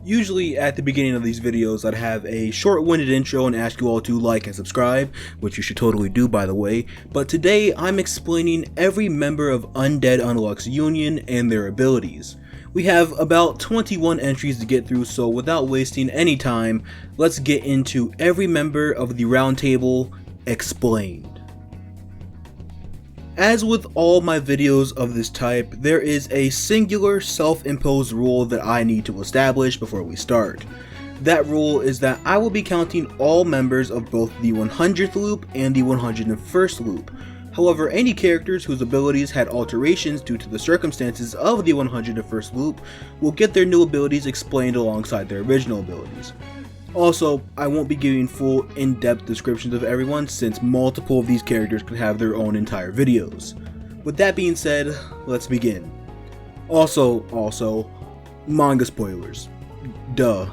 Usually at the beginning of these videos I'd have a short-winded intro and ask you all to like and subscribe, which you should totally do by the way, but today I'm explaining every member of Undead Unluck's union and their abilities. We have about 21 entries to get through, so without wasting any time, let's get into every member of the Roundtable explained. As with all my videos of this type, there is a singular self-imposed rule that I need to establish before we start. That rule is that I will be counting all members of both the 100th loop and the 101st loop. However, any characters whose abilities had alterations due to the circumstances of the 101st loop will get their new abilities explained alongside their original abilities. Also, I won't be giving full in-depth descriptions of everyone since multiple of these characters could have their own entire videos. With that being said, let's begin. Also, manga spoilers. Duh.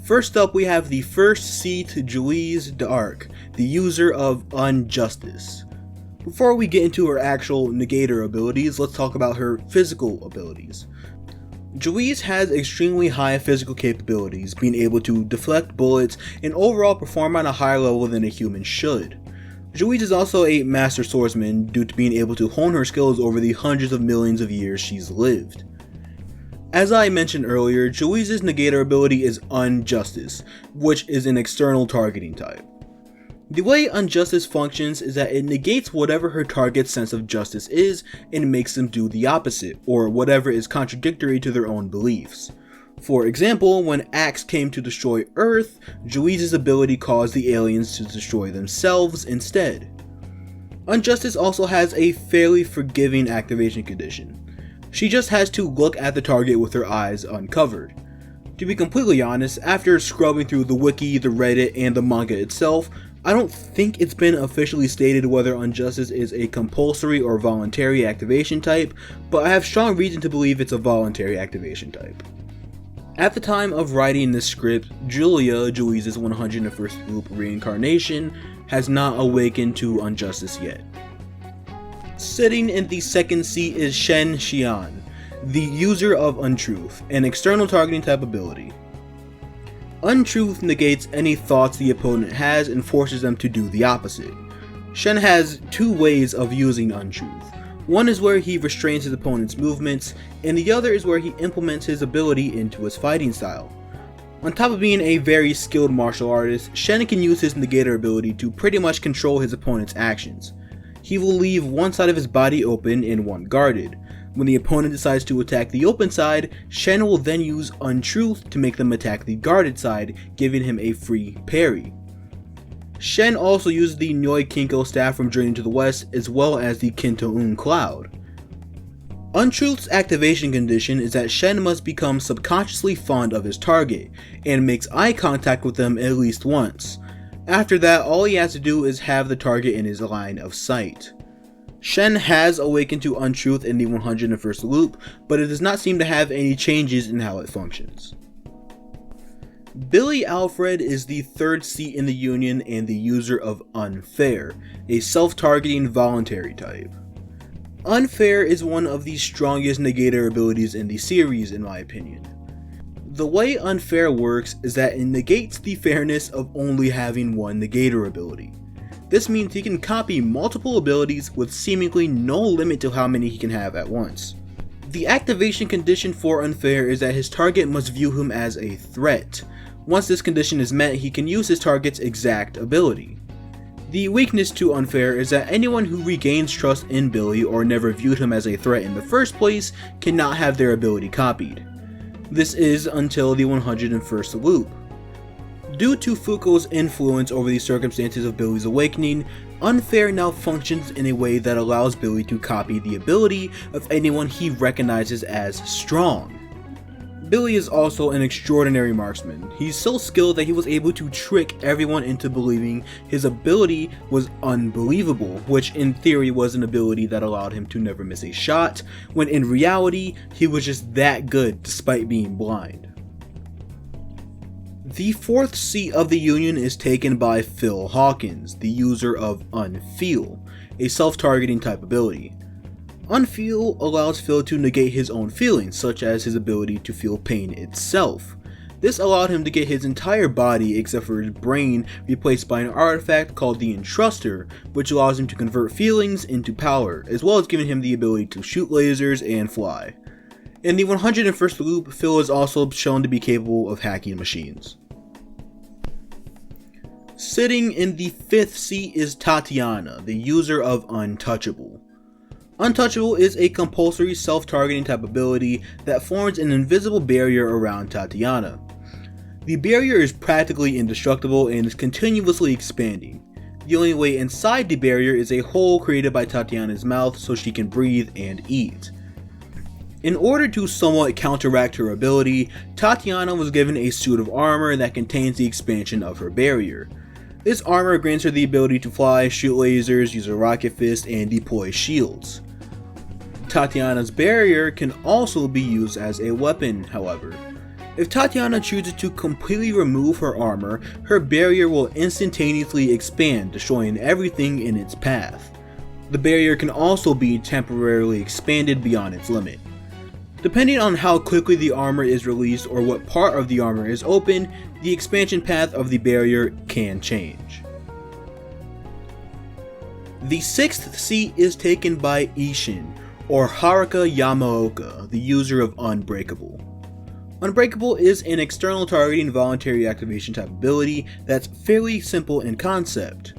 First up, we have the first seat Juiz d'Arc, the user of Unjustice. Before we get into her actual negator abilities, let's talk about her physical abilities. Juiz has extremely high physical capabilities, being able to deflect bullets and overall perform on a higher level than a human should. Juiz is also a master swordsman due to being able to hone her skills over the hundreds of millions of years she's lived. As I mentioned earlier, Juiz's negator ability is Unjustice, which is an external targeting type. The way Unjustice functions is that it negates whatever her target's sense of justice is and makes them do the opposite, or whatever is contradictory to their own beliefs. For example, when Axe came to destroy Earth, Juiz's ability caused the aliens to destroy themselves instead. Unjustice also has a fairly forgiving activation condition. She just has to look at the target with her eyes uncovered. To be completely honest, after scrubbing through the wiki, the Reddit, and the manga itself, I don't think it's been officially stated whether Unjustice is a compulsory or voluntary activation type, but I have strong reason to believe it's a voluntary activation type. At the time of writing this script, Julia, Juiz's 101st loop reincarnation, has not awakened to Unjustice yet. Sitting in the second seat is Shen Xian, the user of Untruth, an external targeting type ability. Untruth negates any thoughts the opponent has and forces them to do the opposite. Shen has two ways of using Untruth. One is where he restrains his opponent's movements, and the other is where he implements his ability into his fighting style. On top of being a very skilled martial artist, Shen can use his negator ability to pretty much control his opponent's actions. He will leave one side of his body open and one guarded. When the opponent decides to attack the open side, Shen will then use Untruth to make them attack the guarded side, giving him a free parry. Shen also uses the Nyoi Kinko staff from Journey to the West as well as the Kinto-un cloud. Untruth's activation condition is that Shen must become subconsciously fond of his target, and makes eye contact with them at least once. After that, all he has to do is have the target in his line of sight. Shen has awakened to Untruth in the 101st loop, but it does not seem to have any changes in how it functions. Billy Alfred is the third seat in the union and the user of Unfair, a self-targeting voluntary type. Unfair is one of the strongest negator abilities in the series in my opinion. The way Unfair works is that it negates the fairness of only having one negator ability. This means he can copy multiple abilities with seemingly no limit to how many he can have at once. The activation condition for Unfair is that his target must view him as a threat. Once this condition is met, he can use his target's exact ability. The weakness to Unfair is that anyone who regains trust in Billy or never viewed him as a threat in the first place cannot have their ability copied. This is until the 101st loop. Due to Fuko's influence over the circumstances of Billy's awakening, Unfair now functions in a way that allows Billy to copy the ability of anyone he recognizes as strong. Billy is also an extraordinary marksman. He's so skilled that he was able to trick everyone into believing his ability was unbelievable, which in theory was an ability that allowed him to never miss a shot, when in reality, he was just that good despite being blind. The fourth seat of the union is taken by Phil Hawkins, the user of Unfeel, a self-targeting type ability. Unfeel allows Phil to negate his own feelings, such as his ability to feel pain itself. This allowed him to get his entire body, except for his brain, replaced by an artifact called the Entruster, which allows him to convert feelings into power, as well as giving him the ability to shoot lasers and fly. In the 101st loop, Phil is also shown to be capable of hacking machines. Sitting in the 5th seat is Tatiana, the user of Untouchable. Untouchable is a compulsory self-targeting type ability that forms an invisible barrier around Tatiana. The barrier is practically indestructible and is continuously expanding. The only way inside the barrier is a hole created by Tatiana's mouth so she can breathe and eat. In order to somewhat counteract her ability, Tatiana was given a suit of armor that contains the expansion of her barrier. This armor grants her the ability to fly, shoot lasers, use a rocket fist, and deploy shields. Tatiana's barrier can also be used as a weapon, however. If Tatiana chooses to completely remove her armor, her barrier will instantaneously expand, destroying everything in its path. The barrier can also be temporarily expanded beyond its limit. Depending on how quickly the armor is released or what part of the armor is open, the expansion path of the barrier can change. The 6th seat is taken by Ishin, or Haruka Yamaoka, the user of Unbreakable. Unbreakable is an external targeting voluntary activation type ability that's fairly simple in concept.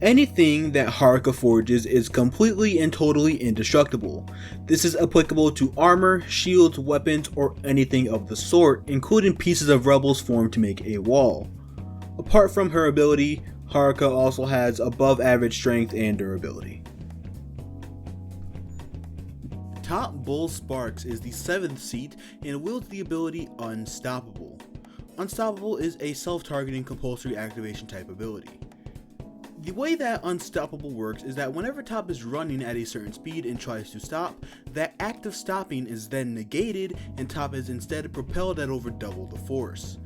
Anything that Haruka forges is completely and totally indestructible. This is applicable to armor, shields, weapons, or anything of the sort, including pieces of rebels formed to make a wall. Apart from her ability, Haruka also has above average strength and durability. Top Bull Sparks is the 7th seat and wields the ability Unstoppable. Unstoppable is a self-targeting compulsory activation type ability. The way that Unstoppable works is that whenever Top is running at a certain speed and tries to stop, that act of stopping is then negated and Top is instead propelled at over double the force.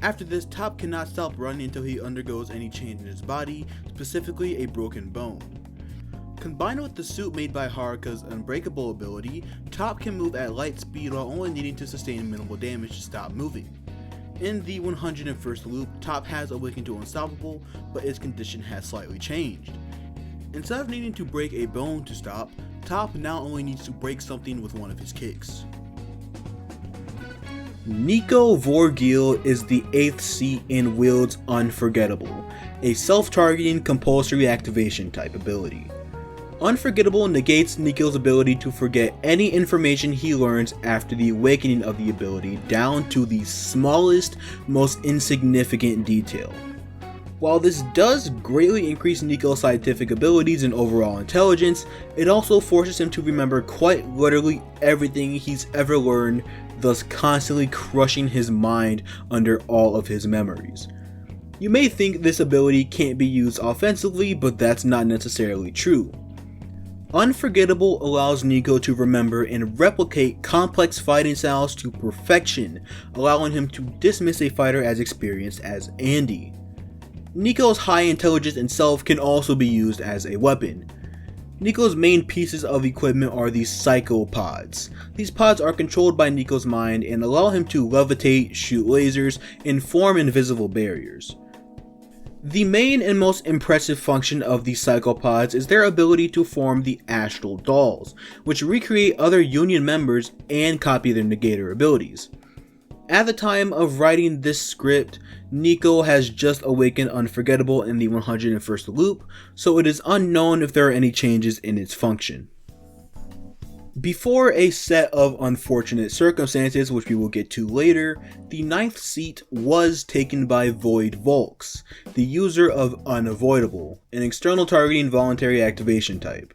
After this, Top cannot stop running until he undergoes any change in his body, specifically a broken bone. Combined with the suit made by Haruka's Unbreakable ability, Top can move at light speed while only needing to sustain minimal damage to stop moving. In the 101st loop, Top has awakened to Unstoppable, but its condition has slightly changed. Instead of needing to break a bone to stop, Top now only needs to break something with one of his kicks. Nico Vorgil is the 8th seat and wields Unforgettable, a self-targeting compulsory activation type ability. Unforgettable negates Nico's ability to forget any information he learns after the awakening of the ability down to the smallest, most insignificant detail. While this does greatly increase Nico's scientific abilities and overall intelligence, it also forces him to remember quite literally everything he's ever learned, thus constantly crushing his mind under all of his memories. You may think this ability can't be used offensively, but that's not necessarily true. Unforgettable allows Nico to remember and replicate complex fighting styles to perfection, allowing him to dismiss a fighter as experienced as Andy. Nico's high intelligence itself can also be used as a weapon. Nico's main pieces of equipment are the Psycho Pods. These pods are controlled by Nico's mind and allow him to levitate, shoot lasers, and form invisible barriers. The main and most impressive function of the Psychopods is their ability to form the Astral Dolls, which recreate other Union members and copy their negator abilities. At the time of writing this script, Nico has just awakened Unforgettable in the 101st loop, so it is unknown if there are any changes in its function. Before a set of unfortunate circumstances, which we will get to later, the 9th seat was taken by Void Volks, the user of Unavoidable, an external targeting voluntary activation type.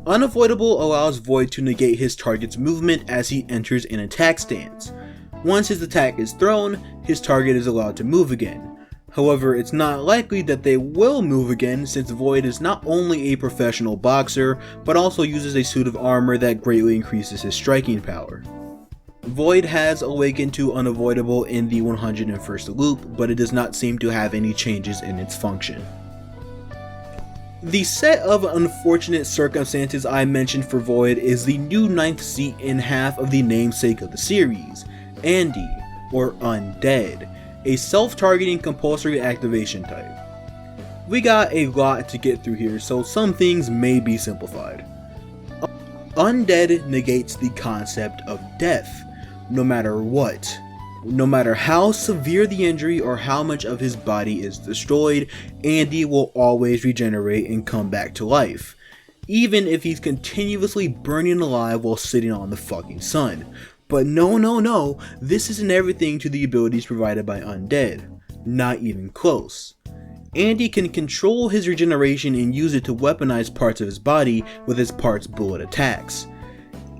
Unavoidable allows Void to negate his target's movement as he enters an attack stance. Once his attack is thrown, his target is allowed to move again. However, it's not likely that they will move again since Void is not only a professional boxer, but also uses a suit of armor that greatly increases his striking power. Void has awakened to Unavoidable in the 101st loop, but it does not seem to have any changes in its function. The set of unfortunate circumstances I mentioned for Void is the new 9th seat in half of the namesake of the series, Andy, or Undead, a self-targeting compulsory activation type. We got a lot to get through here, so some things may be simplified. Undead negates the concept of death, no matter what. No matter how severe the injury or how much of his body is destroyed, Andy will always regenerate and come back to life, even if he's continuously burning alive while sitting on the fucking sun. But no, this isn't everything to the abilities provided by Undead. Not even close. Andy can control his regeneration and use it to weaponize parts of his body with his parts bullet attacks.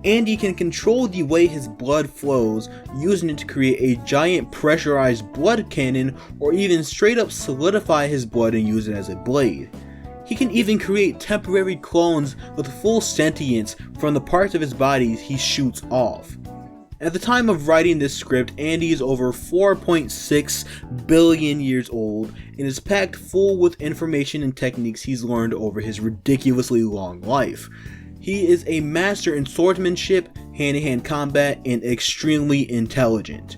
Andy can control the way his blood flows, using it to create a giant pressurized blood cannon, or even straight up solidify his blood and use it as a blade. He can even create temporary clones with full sentience from the parts of his body he shoots off. At the time of writing this script, Andy is over 4.6 billion years old and is packed full with information and techniques he's learned over his ridiculously long life. He is a master in swordsmanship, hand-to-hand combat, and extremely intelligent.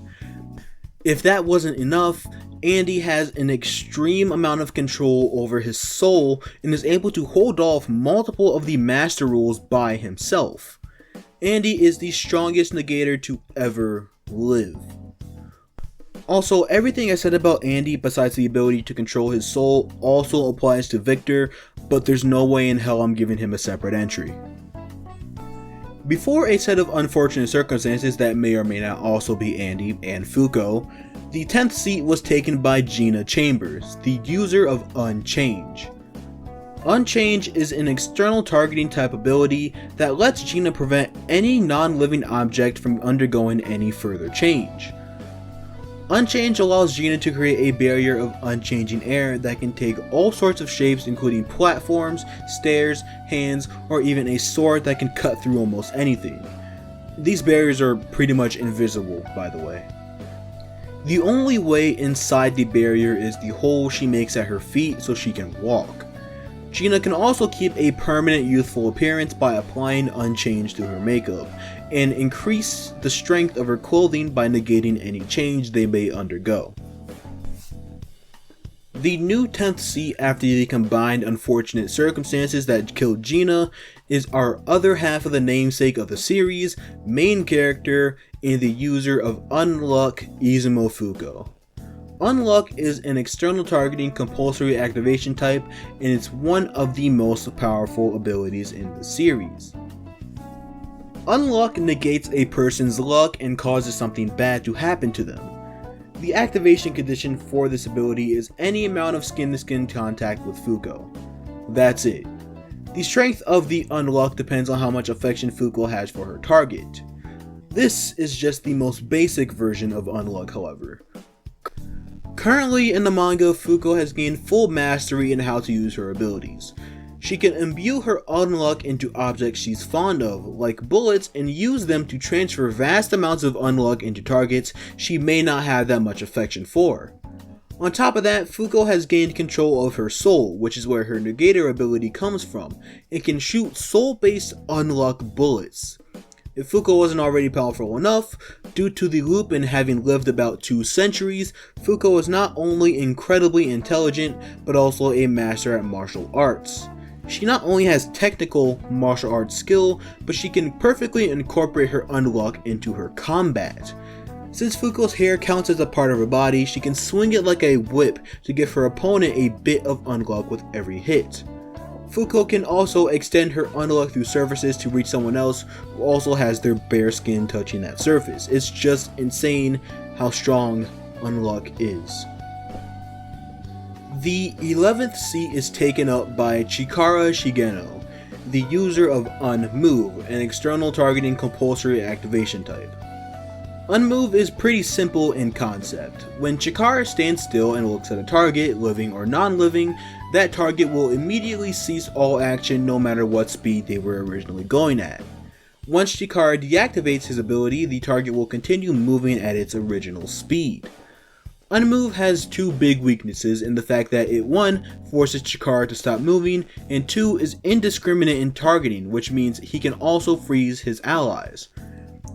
If that wasn't enough, Andy has an extreme amount of control over his soul and is able to hold off multiple of the master rules by himself. Andy is the strongest negator to ever live. Also, everything I said about Andy besides the ability to control his soul also applies to Victor, but there's no way in hell I'm giving him a separate entry. Before a set of unfortunate circumstances that may or may not also be Andy and Fuko, the 10th seat was taken by Gina Chambers, the user of Unchange. Unchange is an external targeting type ability that lets Gina prevent any non-living object from undergoing any further change. Unchange allows Gina to create a barrier of unchanging air that can take all sorts of shapes, including platforms, stairs, hands, or even a sword that can cut through almost anything. These barriers are pretty much invisible, by the way. The only way inside the barrier is the hole she makes at her feet so she can walk. Gina can also keep a permanent youthful appearance by applying Unchange to her makeup, and increase the strength of her clothing by negating any change they may undergo. The new 10th seat after the combined unfortunate circumstances that killed Gina is our other half of the namesake of the series, main character, and the user of Unluck, Izumo Fuko. Unluck is an external targeting compulsory activation type, and it's one of the most powerful abilities in the series. Unluck negates a person's luck and causes something bad to happen to them. The activation condition for this ability is any amount of skin-to-skin contact with Fuko. That's it. The strength of the Unluck depends on how much affection Fuko has for her target. This is just the most basic version of Unluck, however. Currently in the manga, Fuko has gained full mastery in how to use her abilities. She can imbue her Unluck into objects she's fond of, like bullets, and use them to transfer vast amounts of Unluck into targets she may not have that much affection for. On top of that, Fuko has gained control of her soul, which is where her negator ability comes from, and can shoot soul-based Unluck bullets. If Fuko wasn't already powerful enough, due to the Lupin having lived about 2 centuries, Fuko is not only incredibly intelligent, but also a master at martial arts. She not only has technical martial arts skill, but she can perfectly incorporate her Unluck into her combat. Since Fuko's hair counts as a part of her body, she can swing it like a whip to give her opponent a bit of Unluck with every hit. Fuko can also extend her Unluck through surfaces to reach someone else who also has their bare skin touching that surface. It's just insane how strong Unluck is. The 11th seat is taken up by Chikara Shigeno, the user of Unmove, an external targeting compulsory activation type. Unmove is pretty simple in concept. When Chikara stands still and looks at a target, living or non-living, that target will immediately cease all action no matter what speed they were originally going at. Once Chikara deactivates his ability, the target will continue moving at its original speed. Unmove has two big weaknesses in the fact that it 1. Forces Chikara to stop moving, and 2. Is indiscriminate in targeting, which means he can also freeze his allies.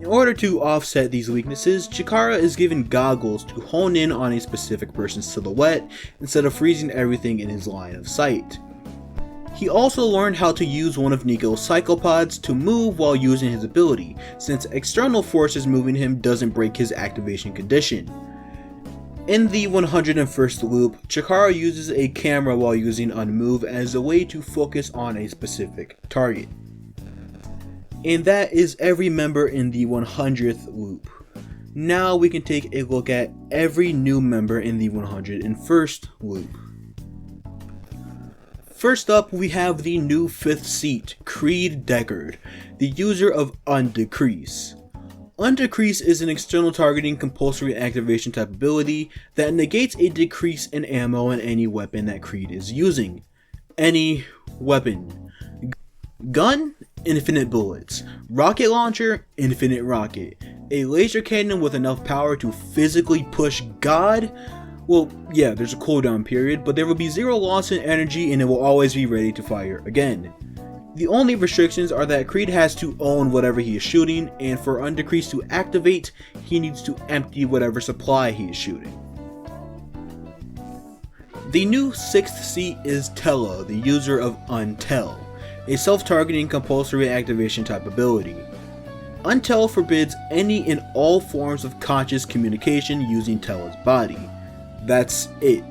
In order to offset these weaknesses, Chikara is given goggles to hone in on a specific person's silhouette instead of freezing everything in his line of sight. He also learned how to use one of Nico's psychopods to move while using his ability, since external forces moving him doesn't break his activation condition. In the 101st loop, Chikara uses a camera while using Unmove as a way to focus on a specific target. And that is every member in the 100th loop. Now we can take a look at every new member in the 101st loop. First up, we have the new 5th seat, Creed Deckard, the user of Undecrease. Undecrease is an external targeting compulsory activation type ability that negates a decrease in ammo in any weapon that Creed is using. Any weapon. Gun, infinite bullets. Rocket launcher, infinite rocket. A laser cannon with enough power to physically push God? Well, yeah, there's a cooldown period, but there will be 0 loss in energy and it will always be ready to fire again. The only restrictions are that Creed has to own whatever he is shooting, and for Undecrease to activate, he needs to empty whatever supply he is shooting. The new 6th seat is Tella, the user of Untel, a self-targeting compulsory activation type ability. Untel forbids any and all forms of conscious communication using Tella's body. That's it.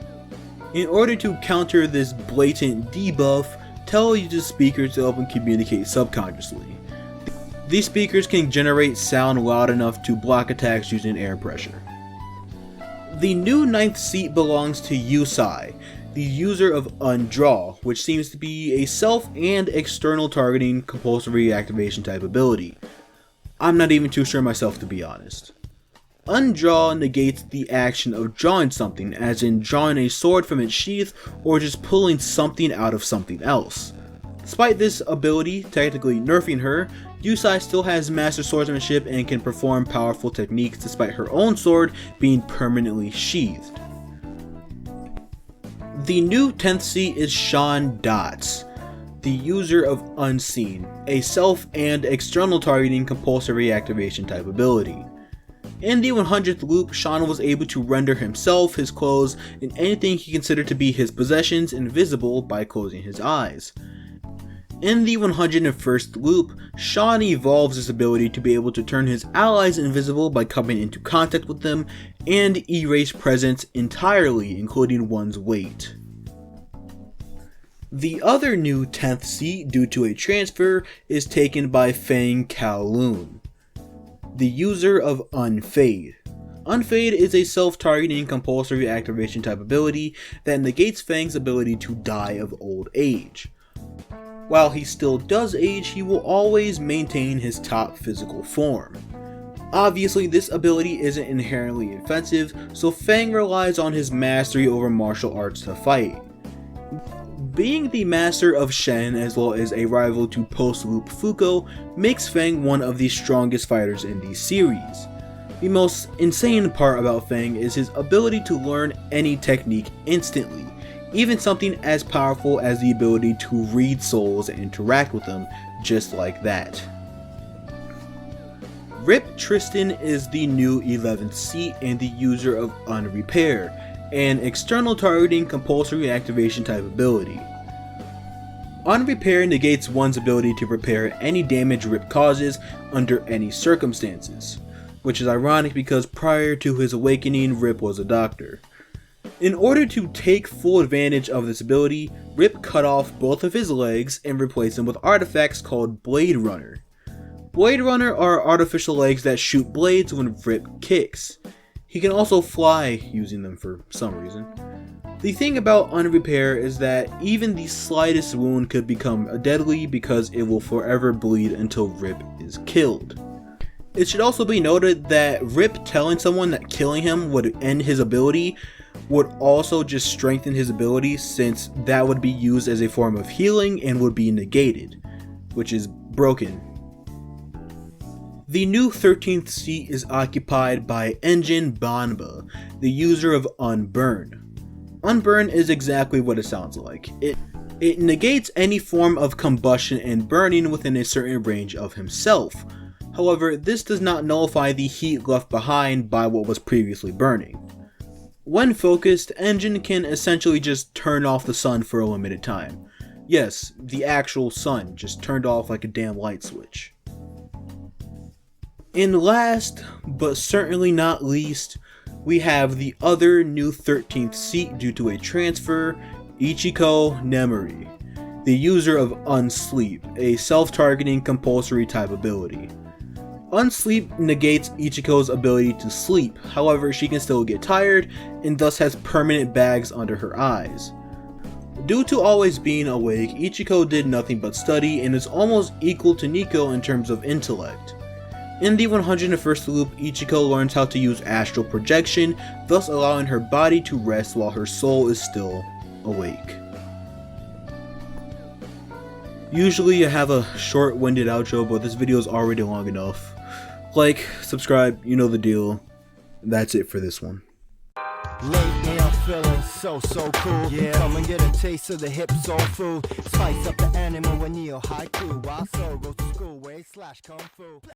In order to counter this blatant debuff, Tella uses speakers to help him communicate subconsciously. These speakers can generate sound loud enough to block attacks using air pressure. The new 9th seat belongs to Yusai, the user of Undraw, which seems to be a self and external targeting compulsory activation type ability. I'm not even too sure myself, to be honest. Undraw negates the action of drawing something, as in drawing a sword from its sheath or just pulling something out of something else. Despite this ability technically nerfing her, Yusai still has master swordsmanship and can perform powerful techniques despite her own sword being permanently sheathed. The new 10th seat is Sean Dots, the user of Unseen, a self and external targeting compulsory activation type ability. In the 100th loop, Sean was able to render himself, his clothes, and anything he considered to be his possessions invisible by closing his eyes. In the 101st loop, Sean evolves his ability to be able to turn his allies invisible by coming into contact with them and erase presence entirely, including one's weight. The other new 10th seat, due to a transfer, is taken by Fang Kowloon, the user of Unfade. Unfade is a self-targeting compulsory activation type ability that negates Fang's ability to die of old age. While he still does age, he will always maintain his top physical form. Obviously, this ability isn't inherently offensive, so Fang relies on his mastery over martial arts to fight. Being the master of Shen as well as a rival to post-loop Fuko makes Fang one of the strongest fighters in the series. The most insane part about Fang is his ability to learn any technique instantly, even something as powerful as the ability to read souls and interact with them just like that. Rip Tristan is the new 11th seat and the user of Unrepair, an external targeting compulsory activation type ability. Unrepair negates one's ability to repair any damage Rip causes under any circumstances, which is ironic because prior to his awakening, Rip was a doctor. In order to take full advantage of this ability, Rip cut off both of his legs and replaced them with artifacts called Blade Runner. Blade Runner are artificial legs that shoot blades when Rip kicks. He can also fly using them for some reason. The thing about Unrepair is that even the slightest wound could become deadly because it will forever bleed until Rip is killed. It should also be noted that Rip telling someone that killing him would end his ability would also just strengthen his ability, since that would be used as a form of healing and would be negated, which is broken. The new 13th seat is occupied by Engine Banba, the user of Unburn. Unburn is exactly what it sounds like. It negates any form of combustion and burning within a certain range of himself. However, this does not nullify the heat left behind by what was previously burning. When focused, Engine can essentially just turn off the sun for a limited time. Yes, the actual sun, just turned off like a damn light switch. And last, but certainly not least, we have the other new 13th seat due to a transfer, Ichiko Nemuri, the user of Unsleep, a self-targeting compulsory type ability. Unsleep negates Ichiko's ability to sleep, however she can still get tired and thus has permanent bags under her eyes. Due to always being awake, Ichiko did nothing but study and is almost equal to Nico in terms of intellect. In the 101st loop, Ichiko learns how to use astral projection, thus allowing her body to rest while her soul is still awake. Usually I have a short-winded outro, but this video is already long enough. Like, subscribe, you know the deal. That's it for this one. Lately I'm feeling so cool. Yeah. Come and get a taste of the hip soul food. Spice up the animal when Neo haiku. While soul goes to school, way slash kung fu.